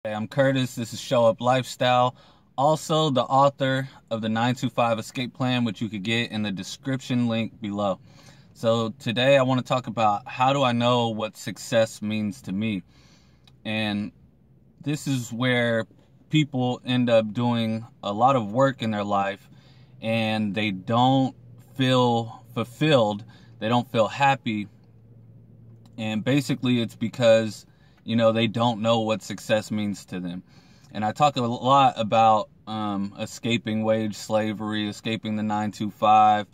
Hey, I'm Curtis. This is Show Up Lifestyle. Also, the author of the 925 Escape Plan, which you could get in the description link below. So today I want to talk about how do I know what success means to me. And this is where people end up doing a lot of work in their life and they don't feel fulfilled. They don't feel happy. And basically it's because they don't know what success means to them. And I talk a lot about escaping wage slavery, escaping the 925.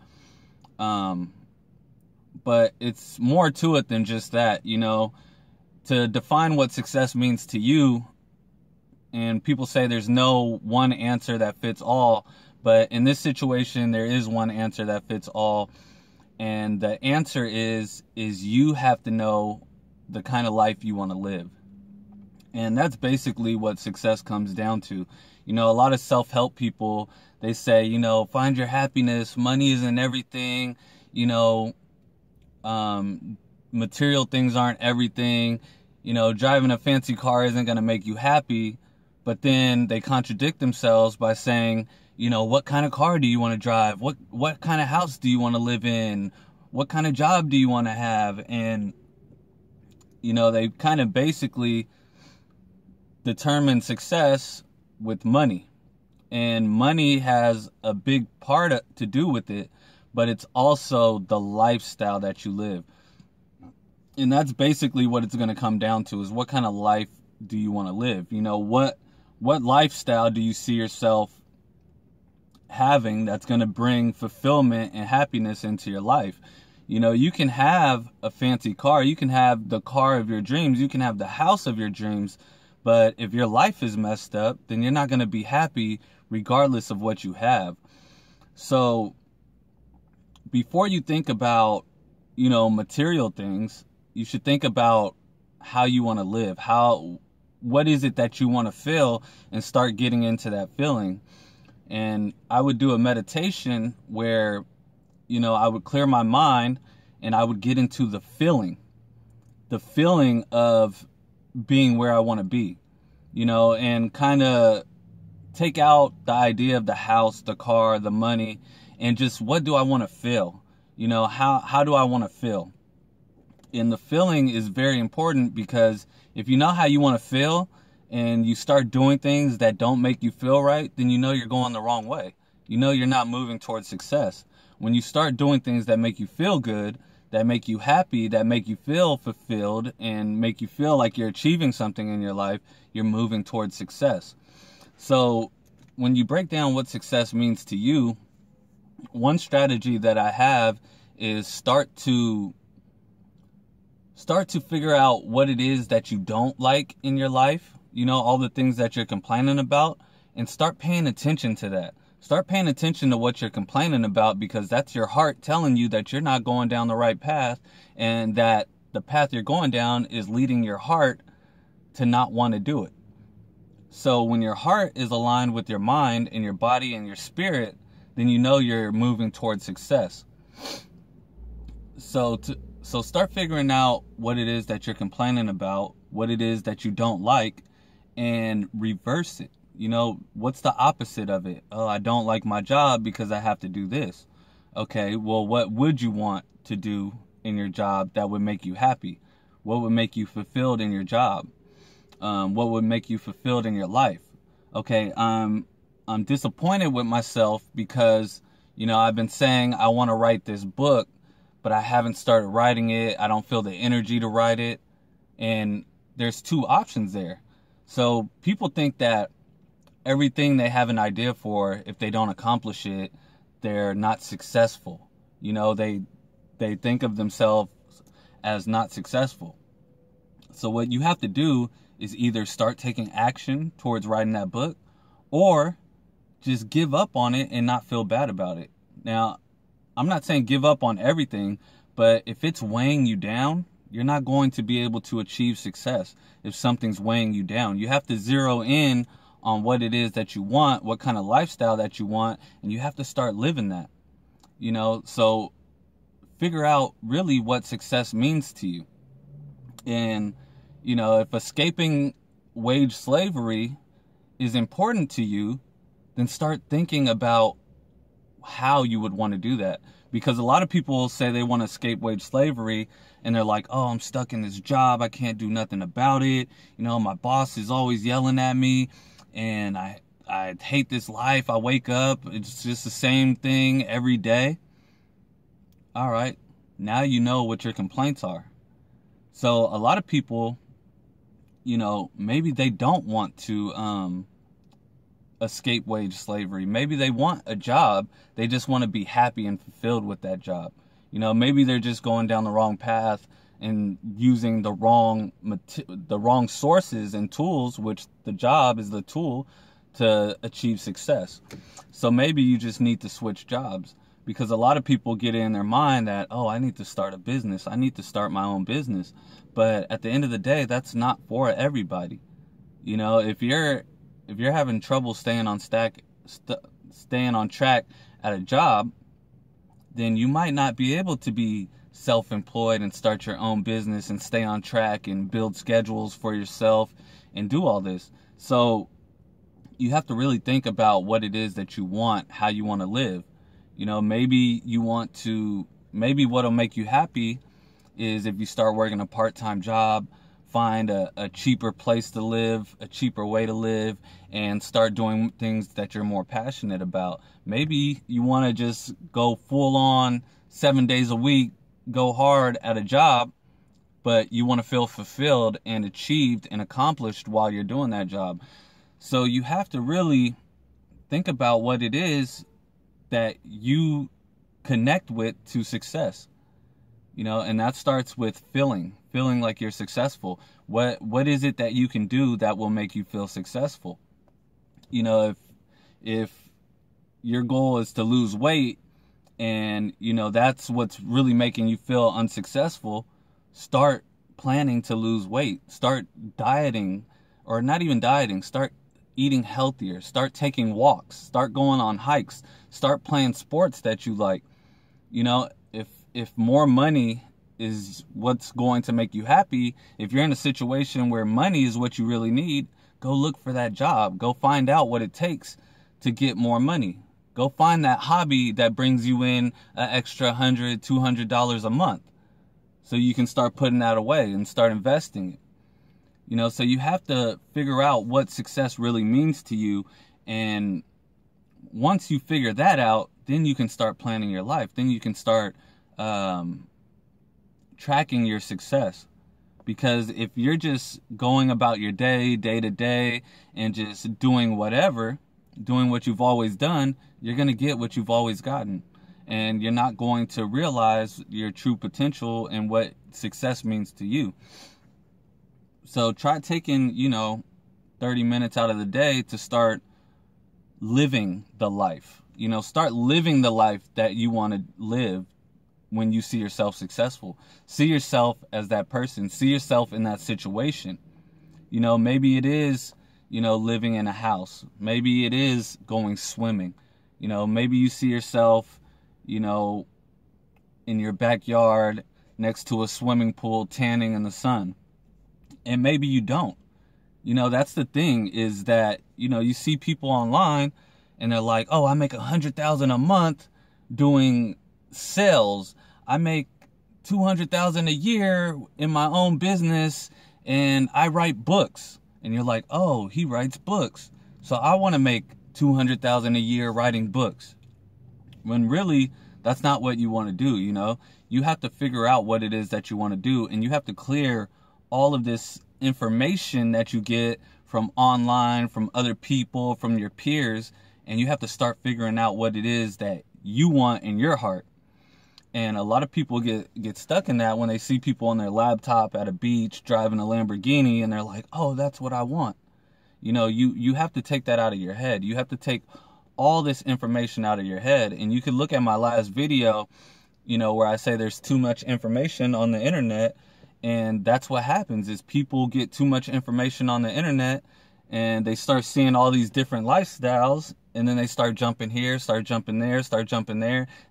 But it's more to it than just that, to define what success means to you. And people say there's no one answer that fits all. But in this situation, there is one answer that fits all. And the answer is you have to know the kind of life you want to live. And that's basically what success comes down to. A lot of self-help people, they say, find your happiness. Money isn't everything. Material things aren't everything. Driving a fancy car isn't going to make you happy. But then they contradict themselves by saying, what kind of car do you want to drive? What kind of house do you want to live in? What kind of job do you want to have? And they kind of basically determine success with money. And money has a big part to do with it, but it's also the lifestyle that you live. And that's basically what it's going to come down to, is what kind of life do you want to live? What lifestyle do you see yourself having that's going to bring fulfillment and happiness into your life? You can have a fancy car, you can have the car of your dreams, you can have the house of your dreams, but if your life is messed up, then you're not going to be happy regardless of what you have. So before you think about, material things, you should think about how you want to live. What is it that you want to feel, and start getting into that feeling. And I would do a meditation where, I would clear my mind and I would get into the feeling of being where I want to be, and kind of take out the idea of the house, the car, the money, and just what do I want to feel? How do I want to feel? And the feeling is very important, because if you know how you want to feel and you start doing things that don't make you feel right, then you're going the wrong way. You're not moving towards success. When you start doing things that make you feel good, that make you happy, that make you feel fulfilled, and make you feel like you're achieving something in your life, you're moving towards success. So when you break down what success means to you, one strategy that I have is start to figure out what it is that you don't like in your life, all the things that you're complaining about, and start paying attention to that. Start paying attention to what you're complaining about, because that's your heart telling you that you're not going down the right path, and that the path you're going down is leading your heart to not want to do it. So when your heart is aligned with your mind and your body and your spirit, then you're moving towards success. So start figuring out what it is that you're complaining about, what it is that you don't like, and reverse it. What's the opposite of it? Oh, I don't like my job because I have to do this. Okay, well, what would you want to do in your job that would make you happy? What would make you fulfilled in your job? What would make you fulfilled in your life? Okay, I'm disappointed with myself because, I've been saying I want to write this book, but I haven't started writing it. I don't feel the energy to write it. And there's two options there. So people think that everything they have an idea for, if they don't accomplish it, they're not successful. They think of themselves as not successful. So what you have to do is either start taking action towards writing that book, or just give up on it and not feel bad about it. Now, I'm not saying give up on everything, but if it's weighing you down, you're not going to be able to achieve success if something's weighing you down. You have to zero in on what it is that you want, what kind of lifestyle that you want, and you have to start living that. So figure out really what success means to you. And, if escaping wage slavery is important to you, then start thinking about how you would want to do that. Because a lot of people say they want to escape wage slavery, and they're like, oh, I'm stuck in this job, I can't do nothing about it, my boss is always yelling at me, and I hate this life. I wake up, it's just the same thing every day. All right, now you know what your complaints are. So a lot of people, maybe they don't want to escape wage slavery. Maybe they want a job. They just want to be happy and fulfilled with that job. Maybe they're just going down the wrong path and using the wrong sources and tools, which the job is the tool to achieve success. So maybe you just need to switch jobs, because a lot of people get in their mind that, oh, I need to start a business. I need to start my own business. But at the end of the day, that's not for everybody. If you're having trouble staying on track at a job, then you might not be able to be self-employed and start your own business and stay on track and build schedules for yourself and do all this. So you have to really think about what it is that you want, how you want to live. Maybe what'll make you happy is if you start working a part-time job, find a cheaper place to live, a cheaper way to live, and start doing things that you're more passionate about. Maybe you want to just go full on 7 days a week, go hard at a job, but you want to feel fulfilled and achieved and accomplished while you're doing that job. So you have to really think about what it is that you connect with to success. And that starts with feeling like you're successful. What is it that you can do that will make you feel successful? If your goal is to lose weight and, that's what's really making you feel unsuccessful, start planning to lose weight. Start dieting, or not even dieting, start eating healthier. Start taking walks. Start going on hikes. Start playing sports that you like. If more money is what's going to make you happy, if you're in a situation where money is what you really need, go look for that job. Go find out what it takes to get more money. Go find that hobby that brings you in an extra $100, $200 a month, so you can start putting that away and start investing it. So you have to figure out what success really means to you. And once you figure that out, then you can start planning your life. Then you can start tracking your success. Because if you're just going about your day to day, and just doing what you've always done, you're going to get what you've always gotten. And you're not going to realize your true potential and what success means to you. So try taking, 30 minutes out of the day to start living the life. Start living the life that you want to live when you see yourself successful. See yourself as that person. See yourself in that situation. Maybe it is, living in a house. Maybe it is going swimming. Maybe you see yourself, in your backyard next to a swimming pool, tanning in the sun. And maybe you don't. That's the thing, is that, you see people online and they're like, oh, I make $100,000 a month doing sales. I make $200,000 a year in my own business, and I write books. And you're like, oh, he writes books, so I want to make $200,000 a year writing books. When really, that's not what you want to do. You have to figure out what it is that you want to do, and you have to clear all of this information that you get from online, from other people, from your peers, and you have to start figuring out what it is that you want in your heart. And a lot of people get stuck in that when they see people on their laptop at a beach driving a Lamborghini, and they're like, oh, that's what I want. You have to take that out of your head. You have to take all this information out of your head. And you can look at my last video, where I say there's too much information on the internet. And that's what happens, is people get too much information on the internet, and they start seeing all these different lifestyles, and then they start jumping here, start jumping there,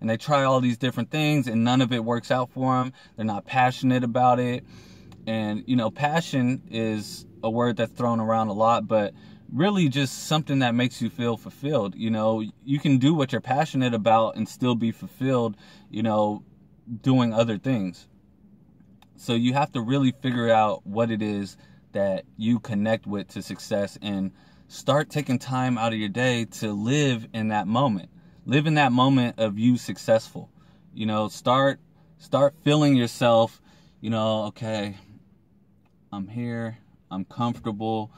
and they try all these different things, and none of it works out for them. They're not passionate about it. And, passion is a word that's thrown around a lot, but really just something that makes you feel fulfilled. You know, you can do what you're passionate about and still be fulfilled, you know, doing other things. So you have to really figure out what it is that you connect with to success, and start taking time out of your day to live in that moment. Live in that moment of you successful. You know, start feeling yourself, you know, okay, I'm here, I'm comfortable,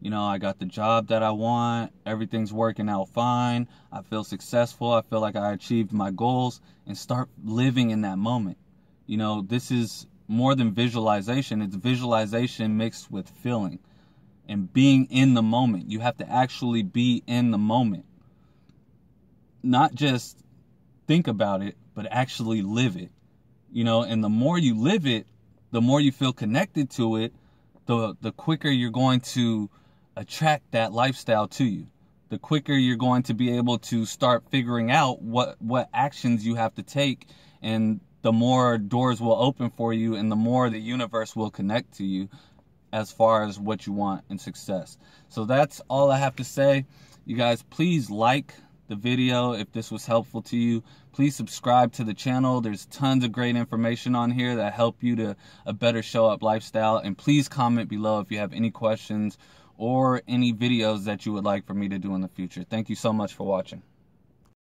you know, I got the job that I want, everything's working out fine, I feel successful, I feel like I achieved my goals, and start living in that moment. You know, this is more than visualization. It's visualization mixed with feeling and being in the moment. You have to actually be in the moment. Not just think about it, but actually live it. You know, and the more you live it, the more you feel connected to it, the quicker you're going to attract that lifestyle to you. The quicker you're going to be able to start figuring out what actions you have to take, and the more doors will open for you, and the more the universe will connect to you as far as what you want in success. So that's all I have to say. You guys, please like the video if this was helpful to you. Please subscribe to the channel. There's tons of great information on here that help you to a better show up lifestyle. And please comment below if you have any questions or any videos that you would like for me to do in the future. Thank you so much for watching.